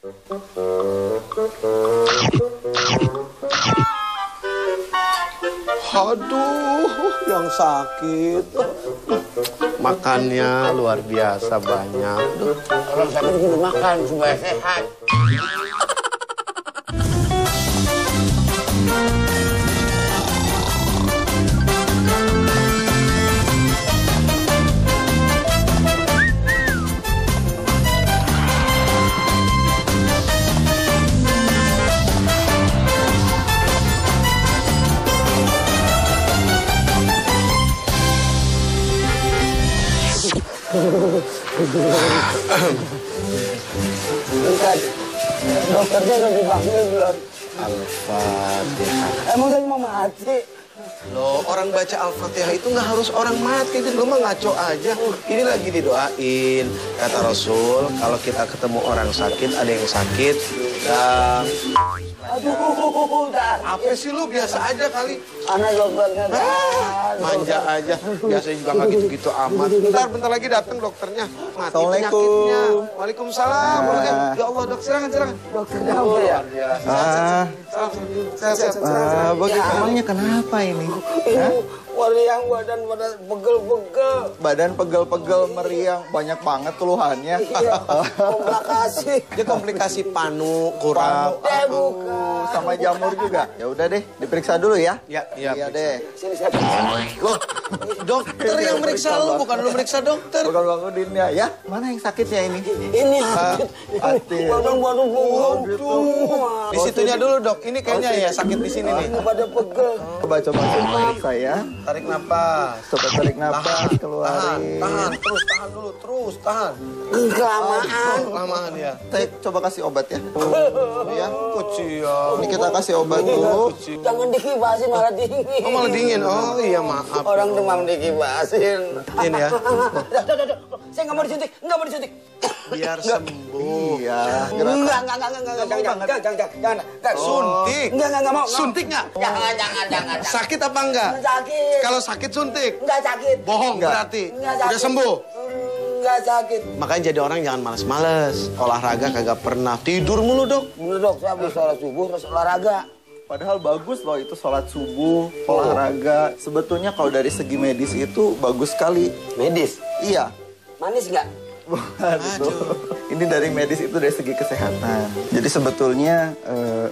Aduh, yang sakit. Makannya luar biasa banyak. Orang sakit kudu makan supaya sehat. Dokternya udah dipanggil belum? Al-Fatihah. Emang saya mau mati? Loh, orang baca Al-Fatihah itu nggak harus orang mati. Itu lu mah ngaco aja. Ini lagi didoain. Kata Rasul, kalau kita ketemu orang sakit, ada yang sakit, dan... Aduh, Apa sih lu? Biasa aja kali. anak dokternya Manja aja. Biasanya juga nggak gitu-gitu amat. Bentar lagi datang dokternya. Mati Assalamualaikum. penyakitnya. Waalaikumsalam. Ya Allah, dok, silakan. dokternya apa ya? Sehat. Emangnya kenapa ini? Meriang badan pegel-pegel. Badan pegel-pegel, meriang, banyak banget keluhannya. Komplikasi. Dia komplikasi panu, kurang. Bukan. Sama jamur juga. Ya udah deh, diperiksa dulu ya. Iya deh. Sini saya. Loh, dokter yang meriksa lu, bukan lu meriksa dokter. Bukan Bang Udin ya. Mana yang sakitnya ini? Ini Hati. badan Di situnya dulu, Dok. Ini kayaknya ya sakit di sini nih. pada pegel. Coba periksa ya. Tarik napas. Coba tarik nafas, keluarin. Tahan terus, tahan. Kelamaan ya. Coba kasih obat ya. Ya. Kecil. Ini kita kasih obat dulu. Jangan dikibasin malah dingin. Oh, malah dingin. Oh, iya maaf. Orang demam dikibasin. Ini ya. Saya nggak mau disuntik. Biar sembuh. Iya. Jangan. Suntik. Enggak mau. Suntik nggak? Jangan. Sakit apa enggak? Sakit. Kalau sakit suntik. Enggak sakit. Bohong Nggak. berarti. Nggak sakit. Udah sembuh. Enggak sakit. Makanya jadi orang jangan malas-malas. Olahraga kagak pernah. Tidur mulu, Dok. Bener dok, saya habis sholat subuh terus olahraga. Padahal bagus loh itu sholat subuh, olahraga. Sebetulnya kalau dari segi medis itu bagus sekali. Medis? Iya. Manis nggak? Bukan itu. Ini dari medis itu dari segi kesehatan. Jadi sebetulnya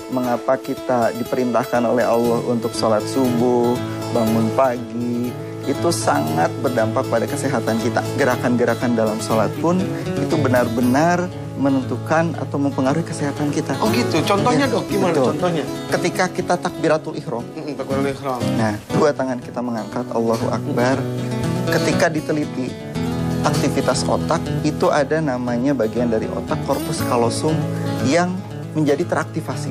mengapa kita diperintahkan oleh Allah untuk sholat subuh, bangun pagi, itu sangat berdampak pada kesehatan kita. Gerakan-gerakan dalam sholat pun itu benar-benar menentukan atau mempengaruhi kesehatan kita. Oh gitu. Contohnya, Dok, gimana Betul. contohnya? Ketika kita takbiratul ihram. Takbiratul ihram. Nah, dua tangan kita mengangkat, Allahu Akbar. Ketika diteliti aktivitas otak, itu ada namanya bagian dari otak korpus kalosum yang menjadi teraktivasi.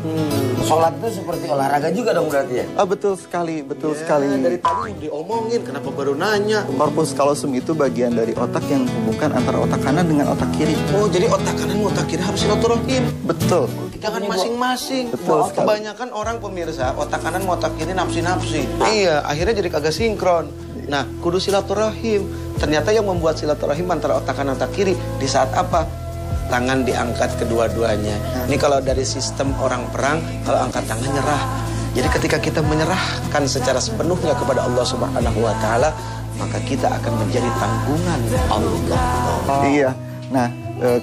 Sholat itu seperti olahraga juga dong berarti ya? Betul sekali, betul sekali. Dari tadi diomongin, kenapa baru nanya? Korpus kalosum itu bagian dari otak yang menghubungkan antara otak kanan dengan otak kiri. Oh, jadi otak kanan otak kiri harus silaturahim. Betul. Jangan masing-masing. Betul sekali. Kebanyakan orang pemirsa, otak kanan mau otak kiri nafsi-nafsi. Iya, akhirnya jadi kagak sinkron. Nah, kudu silaturahim. Ternyata yang membuat silaturahim antara otak kanan otak kiri di saat apa? Tangan diangkat kedua-duanya. Ini kalau dari sistem orang perang, kalau angkat tangan nyerah. Jadi ketika kita menyerahkan secara sepenuhnya kepada Allah Subhanahu wa taala, maka kita akan menjadi tanggungan Allah. Iya. Nah,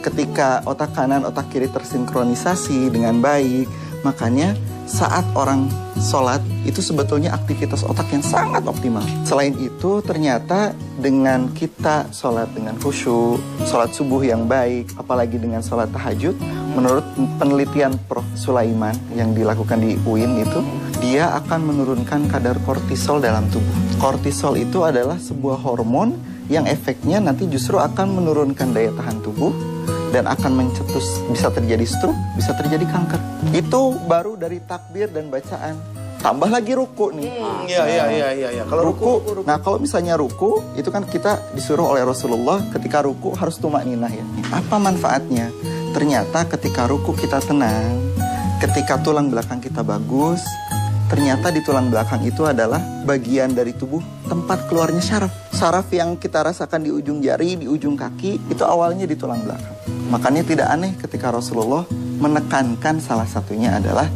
ketika otak kanan otak kiri tersinkronisasi dengan baik, makanya saat orang sholat itu sebetulnya aktivitas otak yang sangat optimal. Selain itu ternyata dengan kita sholat dengan khusyuk, sholat subuh yang baik, apalagi dengan sholat tahajud, menurut penelitian Prof. Sulaiman yang dilakukan di UIN itu, dia akan menurunkan kadar kortisol dalam tubuh. Kortisol itu adalah sebuah hormon yang efeknya nanti justru akan menurunkan daya tahan tubuh dan akan mencetus, bisa terjadi stroke, bisa terjadi kanker. Itu baru dari takbir dan bacaan. Tambah lagi ruku nih. Iya. Kalau ruku. Nah, kalau misalnya ruku, itu kan kita disuruh oleh Rasulullah ketika ruku harus tumakninah ya. Apa manfaatnya? Ternyata ketika ruku kita tenang, ketika tulang belakang kita bagus, ternyata di tulang belakang itu adalah bagian dari tubuh tempat keluarnya syaraf. Syaraf yang kita rasakan di ujung jari, di ujung kaki, itu awalnya di tulang belakang. Makanya tidak aneh ketika Rasulullah menekankan salah satunya adalah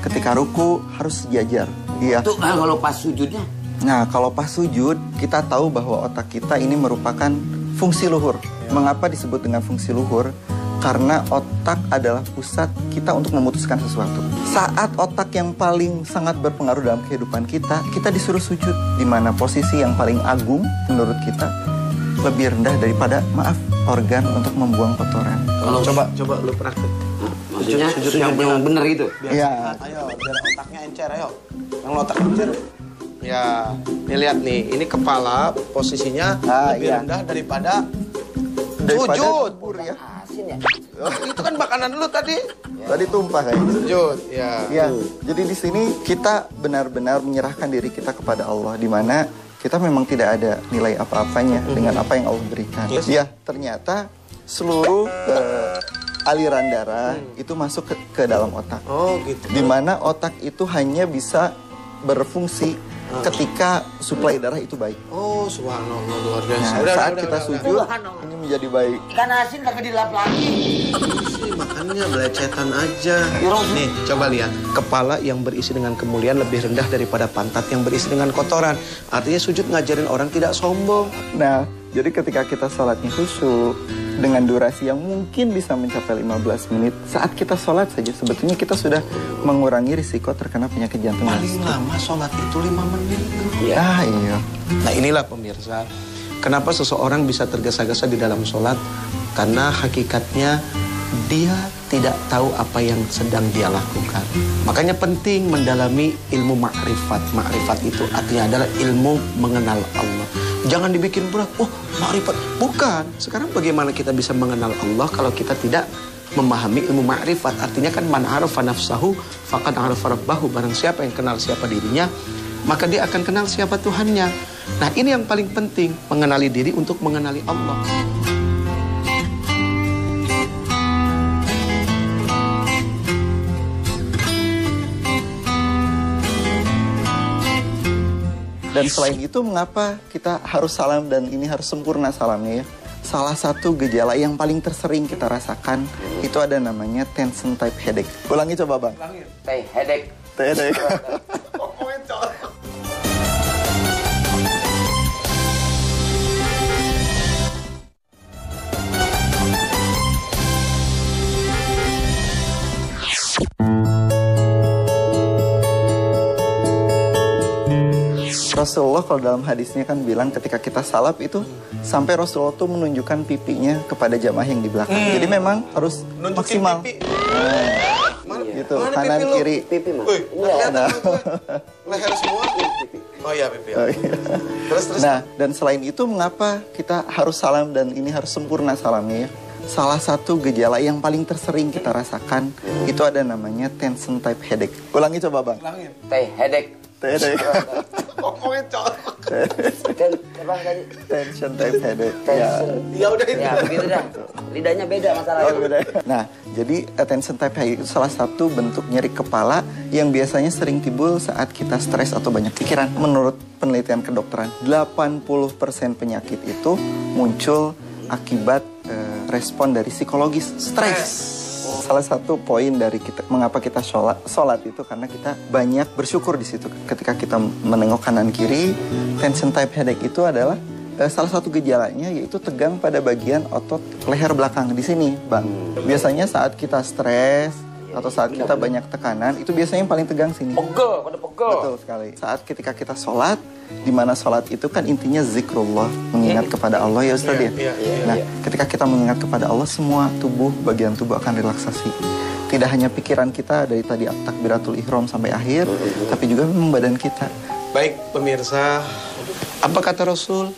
ketika ruku harus sejajar. Iya. Itu kalau pas sujudnya. Nah, kalau pas sujud, kita tahu bahwa otak kita ini merupakan fungsi luhur. Mengapa disebut dengan fungsi luhur? Karena otak adalah pusat kita untuk memutuskan sesuatu. Saat otak yang paling sangat berpengaruh dalam kehidupan kita disuruh sujud. Di mana posisi yang paling agung menurut kita lebih rendah daripada, organ untuk membuang kotoran. Kalau coba lu praktek. Maksudnya sujud yang benar itu. Iya. Ayo, biar otaknya encer, ayo. Yang otak encer. Ya, nih lihat nih, ini kepala posisinya lebih rendah daripada sujud. Ya. Asin ya. Itu kan makanan lu tadi. Tadi tumpah kayaknya. Sujud, ya. Ya, jadi di sini kita benar-benar menyerahkan diri kita kepada Allah, di mana kita memang tidak ada nilai apa-apanya dengan apa yang Allah berikan. Ya, ternyata seluruh aliran darah itu masuk ke dalam otak. Oh, gitu. Di mana otak itu hanya bisa berfungsi ketika suplai darah itu baik. Oh, subhanallah, luar biasa. Nah, saat kita sujud, ini menjadi baik. Ikan asin kagak dilap lagi. Sih, makannya belecetan aja. Nih, coba lihat. Kepala yang berisi dengan kemuliaan lebih rendah daripada pantat yang berisi dengan kotoran. Artinya sujud ngajarin orang tidak sombong. Nah, jadi ketika kita sholatnya khusyuk, dengan durasi yang mungkin bisa mencapai 15 menit, saat kita sholat saja, sebetulnya kita sudah mengurangi risiko terkena penyakit jantung. Paling lama sholat itu 5 menit. Iya. Nah, inilah pemirsa, kenapa seseorang bisa tergesa-gesa di dalam sholat? Karena hakikatnya dia tidak tahu apa yang sedang dia lakukan. Makanya penting mendalami ilmu ma'rifat. Ma'rifat itu artinya adalah ilmu mengenal Allah. Jangan dibikin berat. Oh, ma'rifat. Bukan. Sekarang bagaimana kita bisa mengenal Allah kalau kita tidak memahami ilmu ma'rifat? Artinya kan man arafa nafsahu faqad arafa rabbahu. Barang siapa yang kenal siapa dirinya, maka dia akan kenal siapa Tuhannya. Nah, ini yang paling penting, mengenali diri untuk mengenali Allah. Dan selain itu, mengapa kita harus salam dan ini harus sempurna salamnya ya? Salah satu gejala yang paling tersering kita rasakan itu ada namanya tension type headache. Ulangi coba, Bang. Headache. Headache. Rasulullah kalau dalam hadisnya kan bilang ketika kita salap itu sampai Rasulullah tuh menunjukkan pipinya kepada jamaah yang di belakang. Jadi memang harus nunjukin maksimal. Pipi. Gitu, Mana kanan pipi lu? kiri. Pipi mah. Kelihatan gue. Leher semua. Oh iya, pipi. Oh, iya. Terus. Nah, dan selain itu mengapa kita harus salam dan ini harus sempurna salamnya ya? Salah satu gejala yang paling tersering kita rasakan itu ada namanya tension type headache. Ulangi coba, Bang. Headache. Headache. Ngomongin cowok. Tension type headache. Ya udah itu. Ya begitu dah. Lidahnya beda masalahnya. Oh, beda. Nah, jadi tension type headache itu salah satu bentuk nyeri kepala yang biasanya sering timbul saat kita stres atau banyak pikiran. Menurut penelitian kedokteran, 80% penyakit itu muncul akibat respon dari psikologis, stres. Salah satu poin dari kita mengapa kita sholat itu karena kita banyak bersyukur di situ. Ketika kita menengok kanan kiri, tension type headache itu adalah salah satu gejalanya yaitu tegang pada bagian otot leher belakang di sini, Bang. Biasanya saat kita stres atau saat kita banyak tekanan itu biasanya yang paling tegang sini. Pegel. Betul sekali. Saat ketika kita sholat, di mana sholat itu kan intinya zikrullah, mengingat kepada Allah ya Ustaz ya. Nah, ketika kita mengingat kepada Allah, semua bagian tubuh akan relaksasi. Tidak hanya pikiran kita dari tadi takbiratul ihram sampai akhir, tapi juga memang badan kita. Baik pemirsa, apa kata Rasul?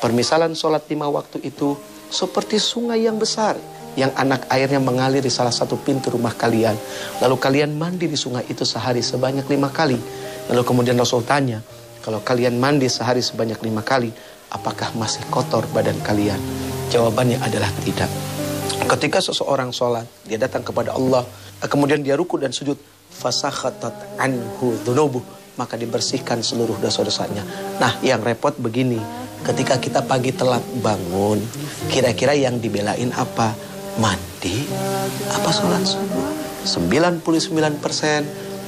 Permisalan sholat 5 waktu itu seperti sungai yang besar yang anak airnya mengalir di salah satu pintu rumah kalian. Lalu kalian mandi di sungai itu sehari sebanyak 5 kali. Lalu kemudian Rasul tanya, kalau kalian mandi sehari sebanyak 5 kali, apakah masih kotor badan kalian? Jawabannya adalah tidak. Ketika seseorang sholat, dia datang kepada Allah, kemudian dia ruku dan sujud, fasakhatat anhu dhunubuh, maka dibersihkan seluruh dosa-dosanya. Nah, yang repot begini, ketika kita pagi telat bangun, kira-kira yang dibelain apa? Mandi apa sholat subuh? 99%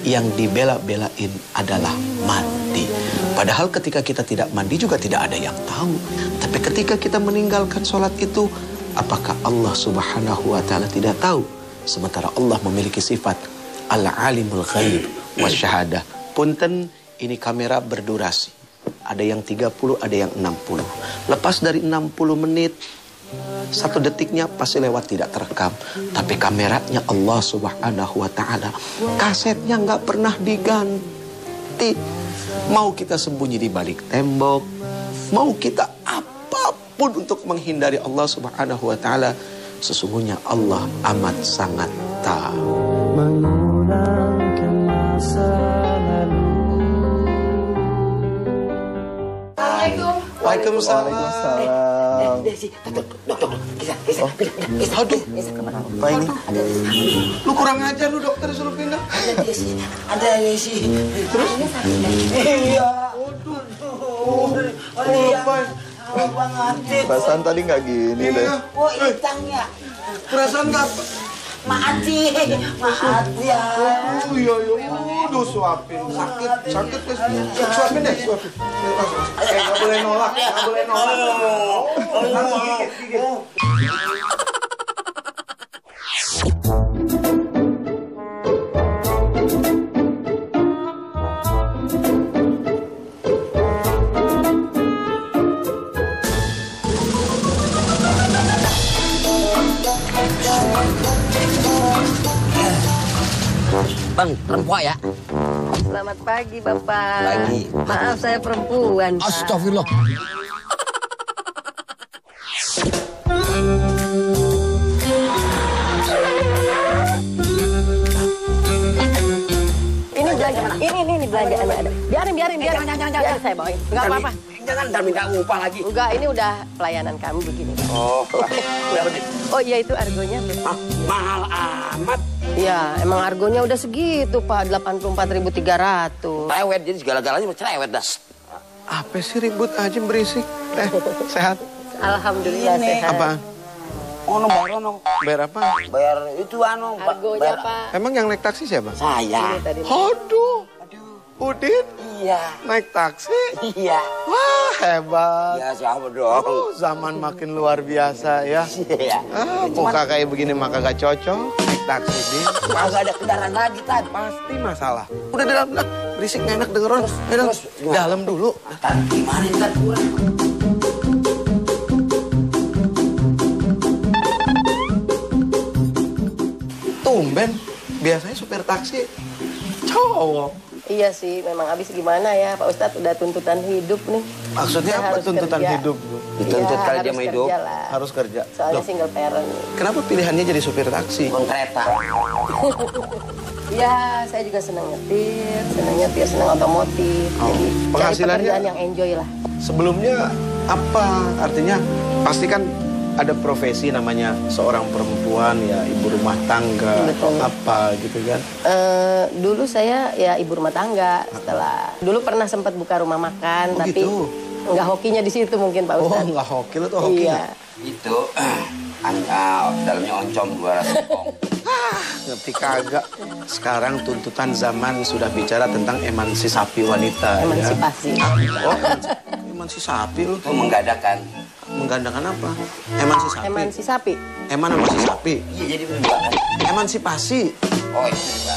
yang dibela-belain adalah mandi. Padahal ketika kita tidak mandi juga tidak ada yang tahu. Tapi ketika kita meninggalkan sholat itu, apakah Allah Subhanahu wa Ta'ala tidak tahu? Sementara Allah memiliki sifat Al-Alimul Ghaib Wasyahadah. Punten, ini kamera berdurasi. Ada yang 30, ada yang 60. Lepas dari 60 menit, 1 detiknya pasti lewat tidak terekam. Tapi kameranya Allah Subhanahu wa Ta'ala, kasetnya nggak pernah diganti. Mau kita sembunyi di balik tembok, mau kita apapun untuk menghindari Allah Subhanahu wa Ta'ala, sesungguhnya Allah amat sangat tahu. Mengulangkan masa lalu. Waalaikumsalam. Dokter, aduh, apa ini? Lu kurang ajar lu dokter, suruh pindah. Ada sih. Terus? Iya. Perasaan tadi nggak gini deh. Oh, hitangnya. Perasaan nggak? Maaf ya. Oh iya. Udah suapin. Sakit guys. Suapin deh, suapin. Nggak boleh nolak. Gigit. Bang, perempuan ya? Selamat pagi, Bapak. Pagi. Maaf, saya perempuan, Pak. Astagfirullah. Ini belanjaan. Ini belanjaannya ada. Biarin. Jangan. Biarin saya bawain. Enggak apa-apa. Jangan, ntar minta upah lagi. Enggak, ini udah pelayanan kami begini. Oh, Oh iya, itu argonya belum. mahal amat. Iya, emang argonya udah segitu, Pak. 84.300. Cerewet, jadi segala-galanya cerewet dah. Apa sih ribut aja berisik? Sehat? Alhamdulillah sehat. Apaan? Bayar Bayar apa? Bayar itu Argonya, Pak. Emang yang naik taksi siapa? Saya. Ini tadi. Aduh, Udin Iya. naik taksi? Iya. Wah, hebat. Ya siapa dong? Oh, zaman makin luar biasa ya. Iya. Muka kayak begini mah kagak cocok naik taksi, Din. Kagak ada kendaraan lagi, Tan. Pasti masalah. Udah dalam, berisik nggak enak denger orang. terus gimana? Dalam dulu. Tan, gimana Tan kurang? Tumben, biasanya supir taksi cowok. Iya sih, memang habis gimana ya, Pak Ustadz, udah tuntutan hidup nih. Maksudnya Saya apa harus tuntutan kerja. hidup, Bu? Dituntut Iya, kali dia harus mau hidup. kerja lah. Harus kerja. Soalnya Loh, single parent. kenapa pilihannya jadi supir taksi? Bang kereta. Iya, saya juga senang nyetir, senang otomotif. Oh, Jadi cari penghasilannya- pekerjaan yang enjoy lah. Sebelumnya apa? Artinya pasti kan ada profesi namanya seorang perempuan ya, ibu rumah tangga atau Betul. apa gitu kan. Dulu saya ya ibu rumah tangga. Setelah dulu pernah sempat buka rumah makan, Oh, tapi gitu. nggak hokinya di situ mungkin Pak Oh, Ustadz. nggak hoki lo tuh hoki Iya. nggak? Itu dalamnya oncom 200 kong. Ngerti kagak. Sekarang tuntutan zaman sudah bicara tentang emansipasi wanita. Emansipasi. Ya. Oh, emansipasi lo. Itu menggadangkan. Menggandakan apa? Emansipasi. Emansipasi. Eman sama si sapi. Iya, jadi berdua kan. Emansipasi. Oh, itu juga.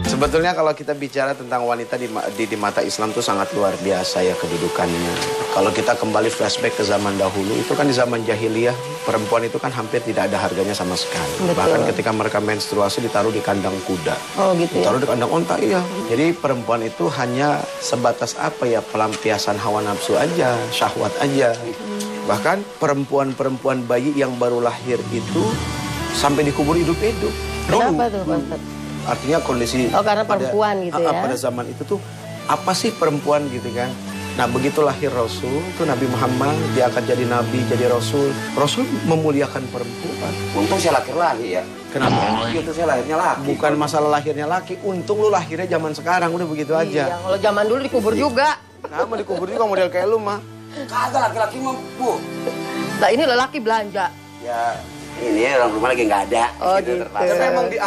Sebetulnya kalau kita bicara tentang wanita di mata Islam itu sangat luar biasa ya kedudukannya. Kalau kita kembali flashback ke zaman dahulu, itu kan di zaman jahiliyah, perempuan itu kan hampir tidak ada harganya sama sekali. Betul. Bahkan ketika mereka menstruasi ditaruh di kandang kuda. Oh gitu ya. Ditaruh di kandang onta, iya. Jadi perempuan itu hanya sebatas apa ya, pelampiasan hawa nafsu aja, syahwat aja. Bahkan perempuan-perempuan bayi yang baru lahir itu sampai dikubur hidup-hidup. Kenapa tuh Pak Ustadz? Artinya kondisi Oh, karena perempuan gitu ya. pada zaman itu tuh apa sih perempuan gitu kan. Nah begitu lahir Rasul tuh Nabi Muhammad, dia akan jadi Nabi, jadi Rasul. Rasul memuliakan perempuan. Untung saya laki-laki ya. Kenapa? Itu saya lahirnya laki. Bukan masalah lahirnya laki, untung lu lahirnya zaman sekarang, udah begitu Iya, aja. kalau zaman dulu dikubur juga. Nah mau dikubur juga model kayak lu mah. Kagak laki-laki mah, Bu. Nah ini lelaki belanja. Ya, ini orang rumah lagi nggak ada. Oh, gitu. Terpaksa. Karena emang di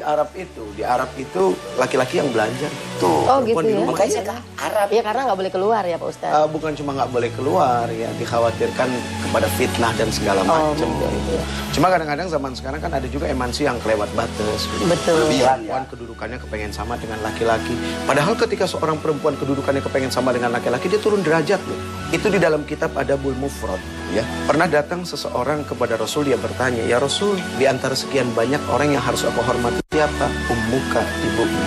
Arab itu laki-laki yang belajar. Tuh, Oh gitu perempuan di ya. rumah. Makanya saya ke Arab. Ya karena nggak boleh keluar ya Pak Ustadz. Bukan cuma nggak boleh keluar ya, dikhawatirkan kepada fitnah dan segala macam. Gitu. Cuma kadang-kadang zaman sekarang kan ada juga emansi yang kelewat batas. Gitu. Betul. Perempuan kedudukannya kepengen sama dengan laki-laki. Padahal ketika seorang perempuan kedudukannya kepengen sama dengan laki-laki, dia turun derajat loh. Itu di dalam kitab Adabul Mufrad. Ya, pernah datang seseorang kepada Rasul, dia bertanya, ya Rasul, di antara sekian banyak orang yang harus aku hormati siapa? Ummuka, ibumu.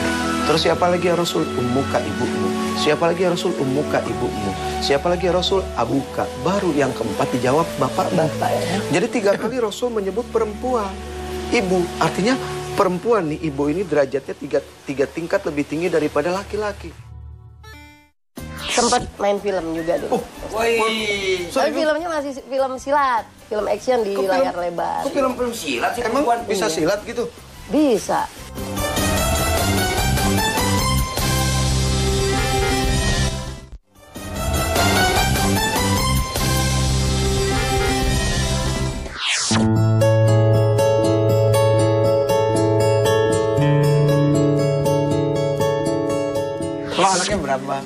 Terus siapa lagi ya Rasul? Ummuka, ibumu. Siapa lagi ya Rasul? Ummuka, ibumu. Siapa lagi ya Rasul? Abuka. Baru yang keempat dijawab bapak. Ya. Jadi 3 kali Rasul menyebut perempuan, ibu. Artinya perempuan nih, ibu ini derajatnya tiga tingkat lebih tinggi daripada laki-laki. Sempat main film juga dulu. Woi. Tapi filmnya masih film silat, film action di layar lebar. Kok film silat sih Emang perempuan? bisa silat gitu? Bisa. Kalau anaknya berapa?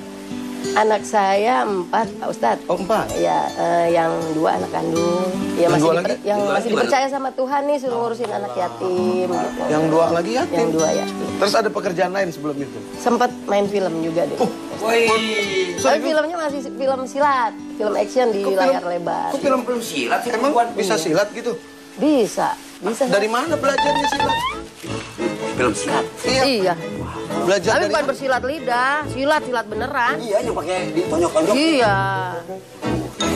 Anak saya 4, Pak Ustadz. Oh, 4? Ya, yang 2 anak kandung. Ya, Yang masih dua lagi? yang Yang dua masih lagi dipercaya sama Tuhan nih suruh ngurusin anak yatim gitu. Yang 2 lagi yatim? Yang 2 yatim. Terus ada pekerjaan lain sebelum itu? Sempat main film juga dulu. Woi. Tapi filmnya masih film silat, film action di layar lebar. Kok film silat sih Emang perempuan? bisa silat gitu? Bisa. Dari mana belajarnya silat? Film silat. Iya. Belajar Tapi dari bukan bersilat lidah, silat beneran. Iya, yang pakai ditonjok-tonjok. Iya.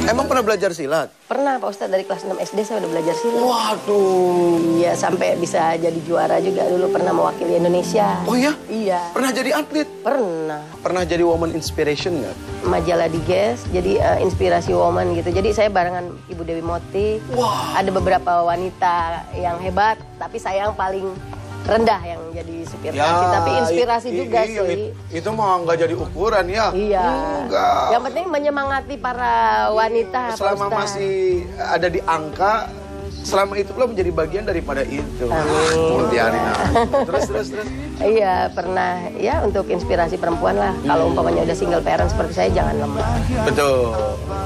Emang pernah belajar silat? Pernah Pak Ustadz, dari kelas 6 SD saya udah belajar silat. Waduh. Iya, sampai bisa jadi juara juga dulu, pernah mewakili Indonesia. Oh ya? Iya. Pernah jadi atlet? Pernah. Pernah jadi woman inspiration nggak? Majalah di GES, jadi inspirasi woman gitu. Jadi saya barengan Ibu Dewi Moti. Wah. Ada beberapa wanita yang hebat, tapi saya yang paling rendah yang jadi supir taksi. Tapi inspirasi juga sih. Itu mah nggak jadi ukuran ya? Iya. Enggak. Yang penting menyemangati para wanita. Pak Selama Ustadz. masih ada di angka, selama itu belum menjadi bagian daripada itu. Amin. Tiarin. Terus. Iya, pernah ya untuk inspirasi perempuan lah. Kalau umpamanya udah single parent seperti saya, jangan lemah. Betul.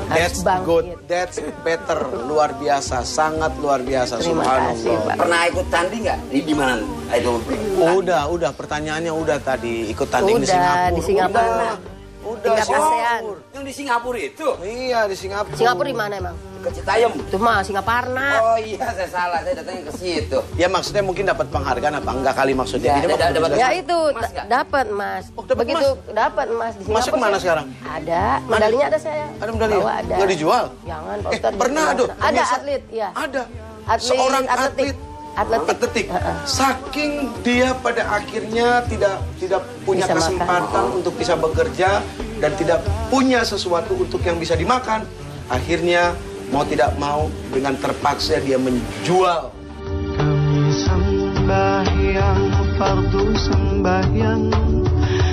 Harus That's bangkit. good. That's better. Luar biasa. Sangat luar biasa. Terima kasih, Pak. Pernah ikut tanding nggak? Di mana? Itu. Udah. Pertanyaannya udah tadi. Ikut tanding Udah, di Singapura. di Singapura. Udah. Tingkat ASEAN. Yang di Singapura itu? Iya, di Singapura. Singapura di mana emang? Ke Citayam. Itu mah Singaparna. Oh iya, saya salah. Saya datangnya ke situ. Ya maksudnya mungkin dapat penghargaan apa enggak kali maksudnya. Ya, Ini mah dapat. Ya itu Emas nggak? dapat Mas. Oh, dapat Begitu dapat Mas di Singapura. Masuk kemana saya- sekarang? Ada, medalinya ada saya. Ada medali? Bawa ada. Nggak dijual? Jangan Pak Ustadz. Pernah Ada aduh. pemirsa. atlet, ya. Ada. Atlet, Seorang atletik. atletik. Saking dia pada akhirnya tidak punya Bisa kesempatan untuk bisa bekerja dan tidak punya sesuatu untuk yang bisa dimakan, akhirnya mau tidak mau dengan terpaksa dia menjual. Kami sembahyang fardu sembahyang,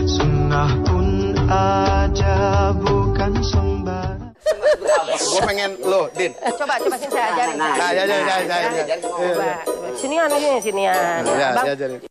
sunnah pun ada bukan sembarang. Gue pengen lo, Din. Coba sini saya ajarin. Ya. Coba. Sinian ini, sinian. Ya, Bang, saya ajarin.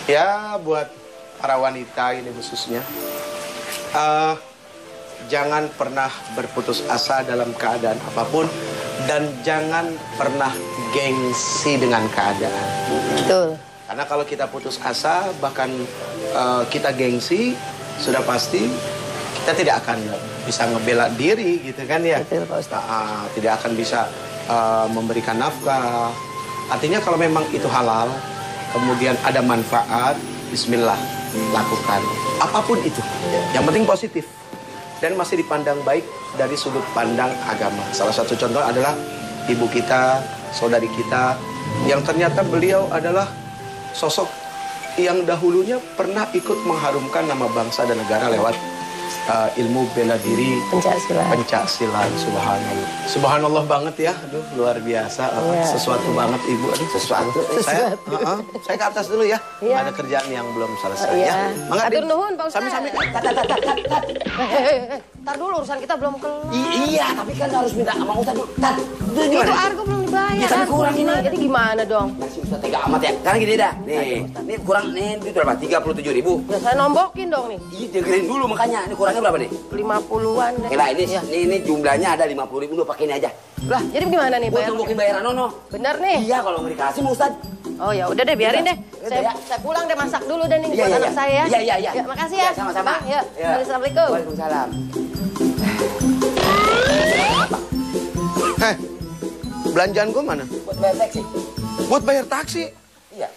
Ya, buat para wanita ini khususnya, jangan pernah berputus asa dalam keadaan apapun dan jangan pernah gengsi dengan keadaan. betul. Karena kalau kita putus asa, bahkan kita gengsi, sudah pasti kita tidak akan bisa ngebela diri, gitu kan ya? Betul, Pak Ustadz. Tidak akan bisa memberikan nafkah. Artinya kalau memang itu halal, kemudian ada manfaat, bismillah, lakukan. Apapun itu, yang penting positif. Dan masih dipandang baik dari sudut pandang agama. Salah satu contoh adalah ibu kita, saudari kita, yang ternyata beliau adalah sosok yang dahulunya pernah ikut mengharumkan nama bangsa dan negara lewat ilmu bela diri Pencaksilat. Subhanallah. Subhanallah banget ya. Aduh, luar biasa. Sesuatu banget Ibu. Aduh, sesuatu. Saya ke atas dulu ya. Ada kerjaan yang belum selesai ya. Atur nuhun, Pak Ustaz. Sami-sami. Ntar dulu urusan kita belum kelar. Iya, tapi kan harus minta sama Ustaz dulu. Itu argo belum dibayar. Ya, tapi kurang ini. Jadi gimana dong? Masih Ustaz tega amat ya. Sekarang gini dah. Nih, ini kurang nih itu berapa? 37.000. Ya saya nombokin dong nih. Iya, dengerin dulu makanya. Ini kurangnya berapa nih? 50-an. Oke lah, ini jumlahnya ada 50.000, lu pakai ini aja. Lah, jadi gimana nih Gua bayar? nombokin bayaran Nono. Bener nih. Iya, kalau nggak dikasih mau Ustaz. Oh ya udah deh, biarin deh. Udah, Saya pulang deh, masak dulu deh nih Iya, buat iya, anak iya. saya ya. Iya, iya, iya. Ya, makasih ya. Iya, sama-sama. Bang, ya. Iya. Assalamualaikum. Waalaikumsalam. Belanjaan gue mana? Buat bayar taksi. Buat bayar taksi. Iya.